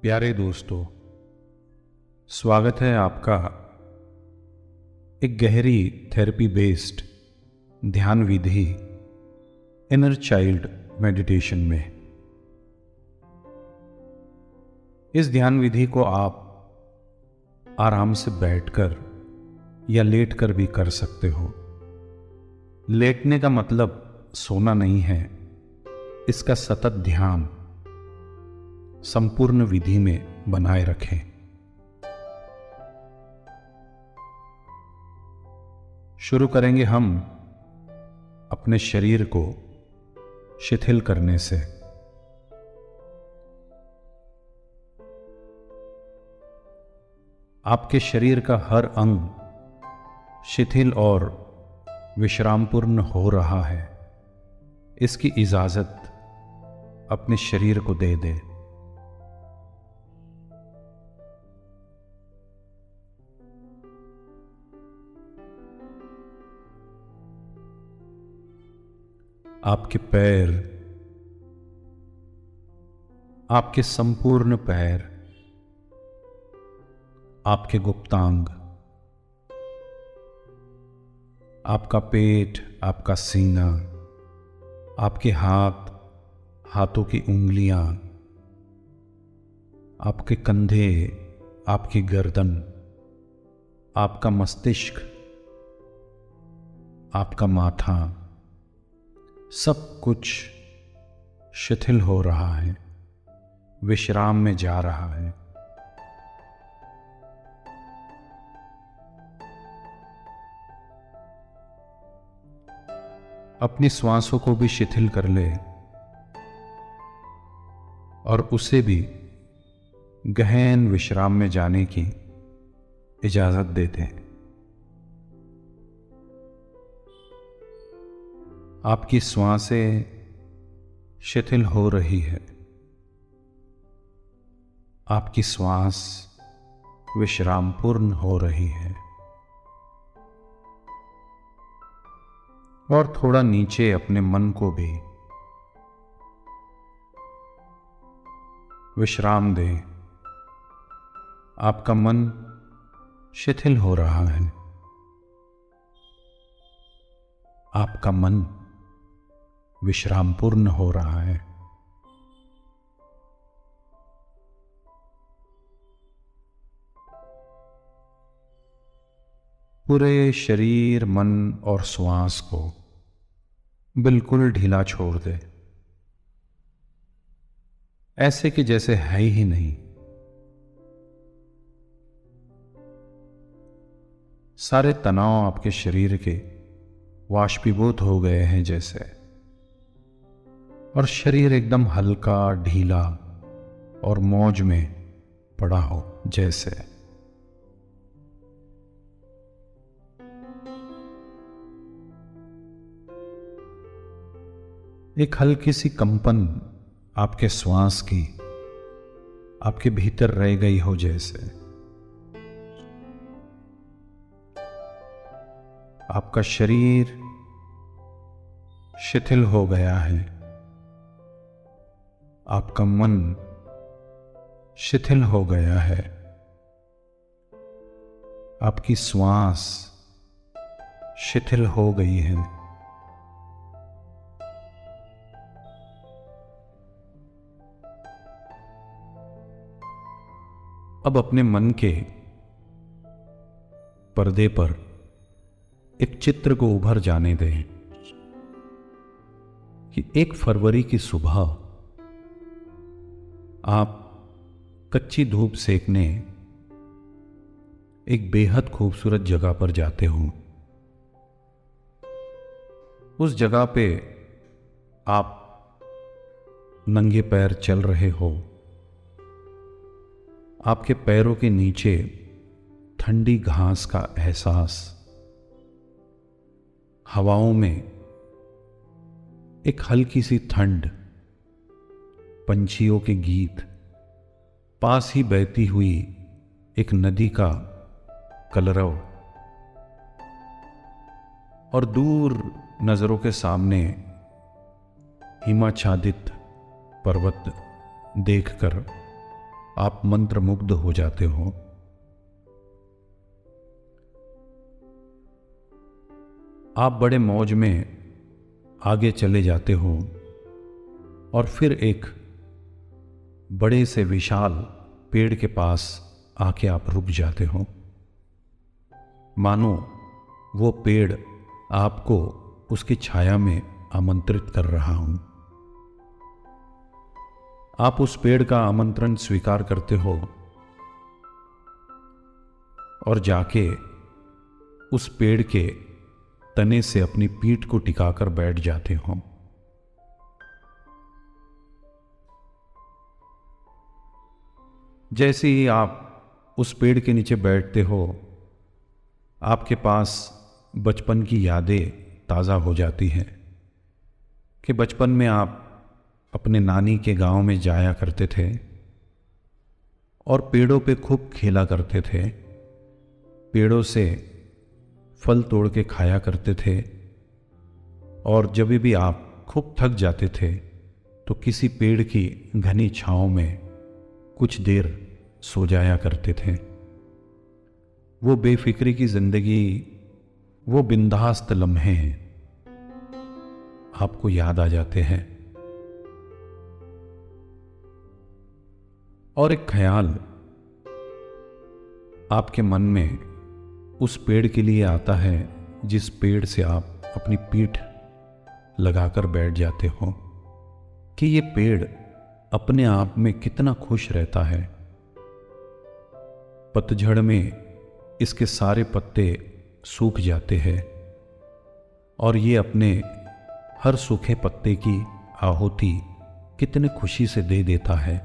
प्यारे दोस्तों, स्वागत है आपका एक गहरी थेरेपी बेस्ड ध्यान विधि इनर चाइल्ड मेडिटेशन में। इस ध्यान विधि को आप आराम से बैठकर या लेटकर भी कर सकते हो। लेटने का मतलब सोना नहीं है, इसका सतत ध्यान संपूर्ण विधि में बनाए रखें। शुरू करेंगे हम अपने शरीर को शिथिल करने से। आपके शरीर का हर अंग शिथिल और विश्रामपूर्ण हो रहा है, इसकी इजाजत अपने शरीर को दे दे। आपके पैर, आपके संपूर्ण पैर, आपके गुप्तांग, आपका पेट, आपका सीना, आपके हाथ, हाथों की उंगलियां, आपके कंधे, आपकी गर्दन, आपका मस्तिष्क, आपका माथा, सब कुछ शिथिल हो रहा है, विश्राम में जा रहा है। अपनी श्वासों को भी शिथिल कर ले और उसे भी गहन विश्राम में जाने की इजाजत दे दे। आपकी श्वासें शिथिल हो रही है, आपकी श्वास विश्रामपूर्ण हो रही है। और थोड़ा नीचे अपने मन को भी विश्राम दे। आपका मन शिथिल हो रहा है, आपका मन विश्रामपूर्ण हो रहा है। पूरे शरीर, मन और श्वास को बिल्कुल ढीला छोड़ दे, ऐसे कि जैसे है ही नहीं। सारे तनाव आपके शरीर के वाष्पीभूत हो गए हैं जैसे, और शरीर एकदम हल्का, ढीला और मौज में पड़ा हो जैसे। एक हल्की सी कंपन आपके श्वास की आपके भीतर रह गई हो जैसे। आपका शरीर शिथिल हो गया है, आपका मन शिथिल हो गया है, आपकी श्वास शिथिल हो गई है। अब अपने मन के पर्दे पर एक चित्र को उभर जाने दें कि 1 फरवरी की सुबह आप कच्ची धूप सेकने एक बेहद खूबसूरत जगह पर जाते हो। उस जगह पे आप नंगे पैर चल रहे हो। आपके पैरों के नीचे ठंडी घास का एहसास, हवाओं में एक हल्की सी ठंड, पंछियों के गीत, पास ही बहती हुई एक नदी का कलरव, और दूर नजरों के सामने हिमाच्छादित पर्वत देखकर आप मंत्रमुग्ध हो जाते हो। आप बड़े मौज में आगे चले जाते हो और फिर एक बड़े से विशाल पेड़ के पास आके आप रुक जाते हो, मानो वो पेड़ आपको उसकी छाया में आमंत्रित कर रहा हूं। आप उस पेड़ का आमंत्रण स्वीकार करते हो और जाके उस पेड़ के तने से अपनी पीठ को टिकाकर बैठ जाते हो। जैसे ही आप उस पेड़ के नीचे बैठते हो, आपके पास बचपन की यादें ताज़ा हो जाती हैं कि बचपन में आप अपने नानी के गांव में जाया करते थे और पेड़ों पे खूब खेला करते थे, पेड़ों से फल तोड़ के खाया करते थे और जब भी आप खूब थक जाते थे तो किसी पेड़ की घनी छांव में कुछ देर सो जाया करते थे। वो बेफिक्री की जिंदगी, वो बिंदास्त लम्हे आपको याद आ जाते हैं और एक ख्याल आपके मन में उस पेड़ के लिए आता है जिस पेड़ से आप अपनी पीठ लगाकर बैठ जाते हो कि ये पेड़ अपने आप में कितना खुश रहता है। पतझड़ में इसके सारे पत्ते सूख जाते हैं और ये अपने हर सूखे पत्ते की आहुति कितने खुशी से दे देता है।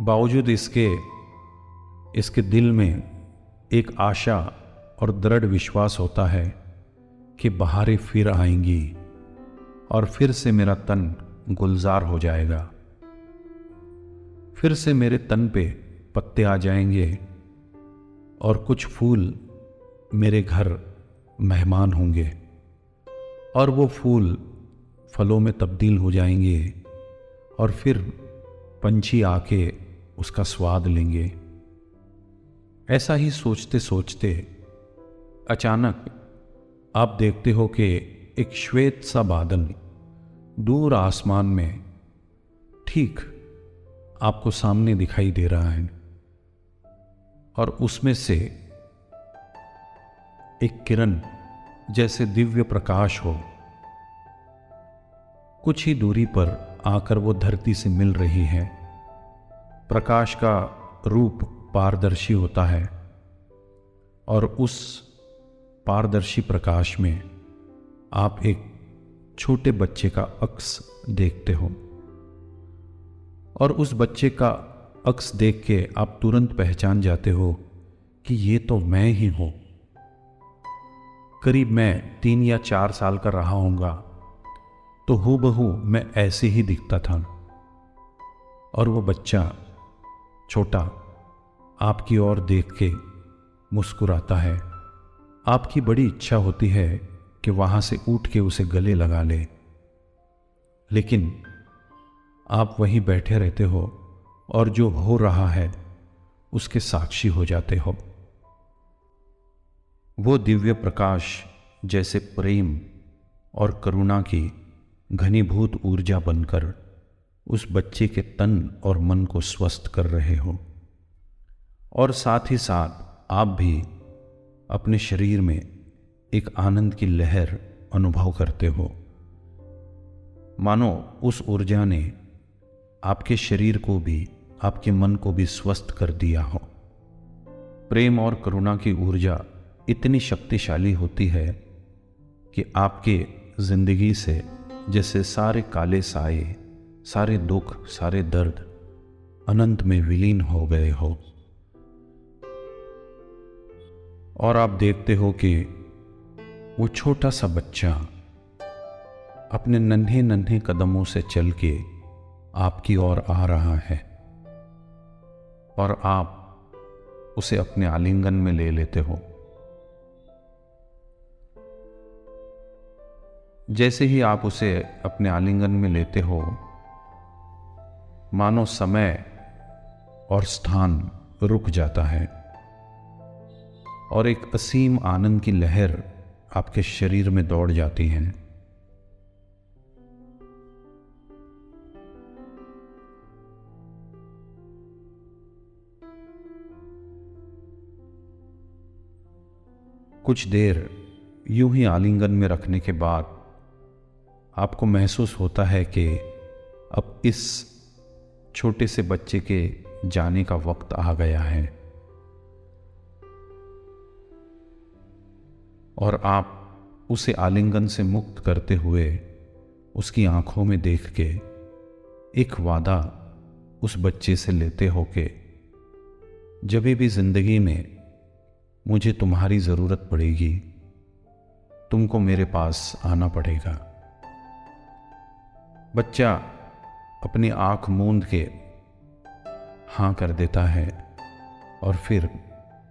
बावजूद इसके दिल में एक आशा और दृढ़ विश्वास होता है कि बहारें फिर आएंगी और फिर से मेरा तन गुलजार हो जाएगा, फिर से मेरे तन पे पत्ते आ जाएंगे और कुछ फूल मेरे घर मेहमान होंगे और वो फूल फलों में तब्दील हो जाएंगे और फिर पंछी आके उसका स्वाद लेंगे। ऐसा ही सोचते सोचते अचानक आप देखते हो कि एक श्वेत सा बादल दूर आसमान में ठीक आपको सामने दिखाई दे रहा है और उसमें से एक किरण जैसे दिव्य प्रकाश हो कुछ ही दूरी पर आकर वो धरती से मिल रही है। प्रकाश का रूप पारदर्शी होता है और उस पारदर्शी प्रकाश में आप एक छोटे बच्चे का अक्स देखते हो और उस बच्चे का अक्स देख के आप तुरंत पहचान जाते हो कि ये तो मैं ही हूं। करीब मैं 3 या 4 साल का रहा होऊंगा तो हूबहू मैं ऐसे ही दिखता था और वो बच्चा छोटा आपकी ओर देख के मुस्कुराता है। आपकी बड़ी इच्छा होती है कि वहां से उठ के उसे गले लगा ले, लेकिन आप वहीं बैठे रहते हो और जो हो रहा है उसके साक्षी हो जाते हो। वो दिव्य प्रकाश जैसे प्रेम और करुणा की घनीभूत ऊर्जा बनकर उस बच्चे के तन और मन को स्वस्थ कर रहे हो और साथ ही साथ आप भी अपने शरीर में एक आनंद की लहर अनुभव करते हो, मानो उस ऊर्जा ने आपके शरीर को भी आपके मन को भी स्वस्थ कर दिया हो। प्रेम और करुणा की ऊर्जा इतनी शक्तिशाली होती है कि आपके जिंदगी से जैसे सारे काले साए, सारे दुख, सारे दर्द अनंत में विलीन हो गए हो और आप देखते हो कि वो छोटा सा बच्चा अपने नन्हे नन्हे कदमों से चल के आपकी ओर आ रहा है और आप उसे अपने आलिंगन में ले लेते हो। जैसे ही आप उसे अपने आलिंगन में लेते हो, मानो समय और स्थान रुक जाता है और एक असीम आनंद की लहर आपके शरीर में दौड़ जाती है। कुछ देर यूं ही आलिंगन में रखने के बाद आपको महसूस होता है कि अब इस छोटे से बच्चे के जाने का वक्त आ गया है और आप उसे आलिंगन से मुक्त करते हुए उसकी आंखों में देख के एक वादा उस बच्चे से लेते हो कि जब भी जिंदगी में मुझे तुम्हारी ज़रूरत पड़ेगी, तुमको मेरे पास आना पड़ेगा। बच्चा अपनी आंख मूंद के हाँ कर देता है और फिर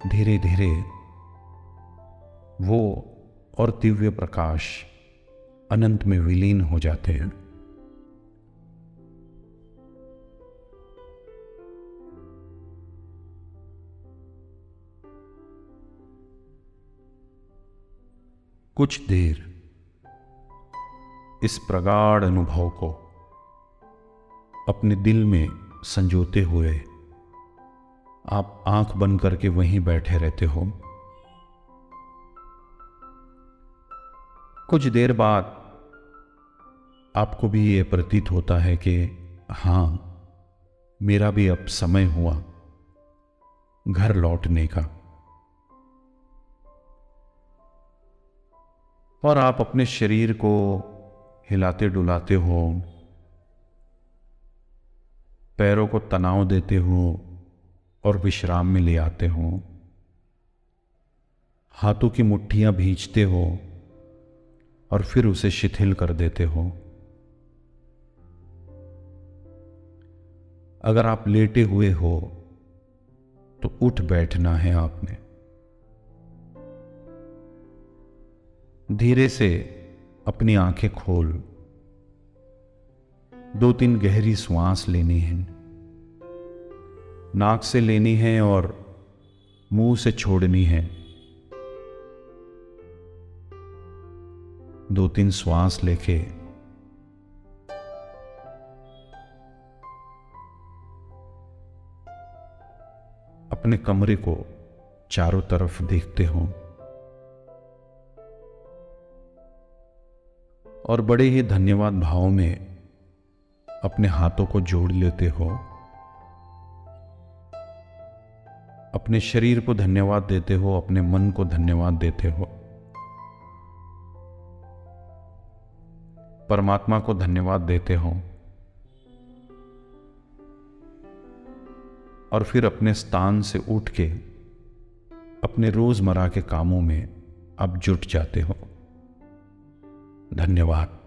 धीरे धीरे वो और दिव्य प्रकाश अनंत में विलीन हो जाते हैं। कुछ देर इस प्रगाढ़ अनुभव को अपने दिल में संजोते हुए आप आंख बंद करके वहीं बैठे रहते हो। कुछ देर बाद आपको भी ये प्रतीत होता है कि हाँ, मेरा भी अब समय हुआ घर लौटने का, और आप अपने शरीर को हिलाते डुलाते हो, पैरों को तनाव देते हो और विश्राम में ले आते हो, हाथों की मुट्ठियां भींचते हो और फिर उसे शिथिल कर देते हो। अगर आप लेटे हुए हो तो उठ बैठना है आपने। धीरे से अपनी आंखें खोल 2-3 गहरी श्वास लेनी है, नाक से लेनी है और मुंह से छोड़नी है। 2-3 श्वास लेके अपने कमरे को चारों तरफ देखते हो और बड़े ही धन्यवाद भाव में अपने हाथों को जोड़ लेते हो। अपने शरीर को धन्यवाद देते हो, अपने मन को धन्यवाद देते हो, परमात्मा को धन्यवाद देते हो और फिर अपने स्थान से उठ के अपने रोजमर्रा के कामों में आप जुट जाते हो। धन्यवाद।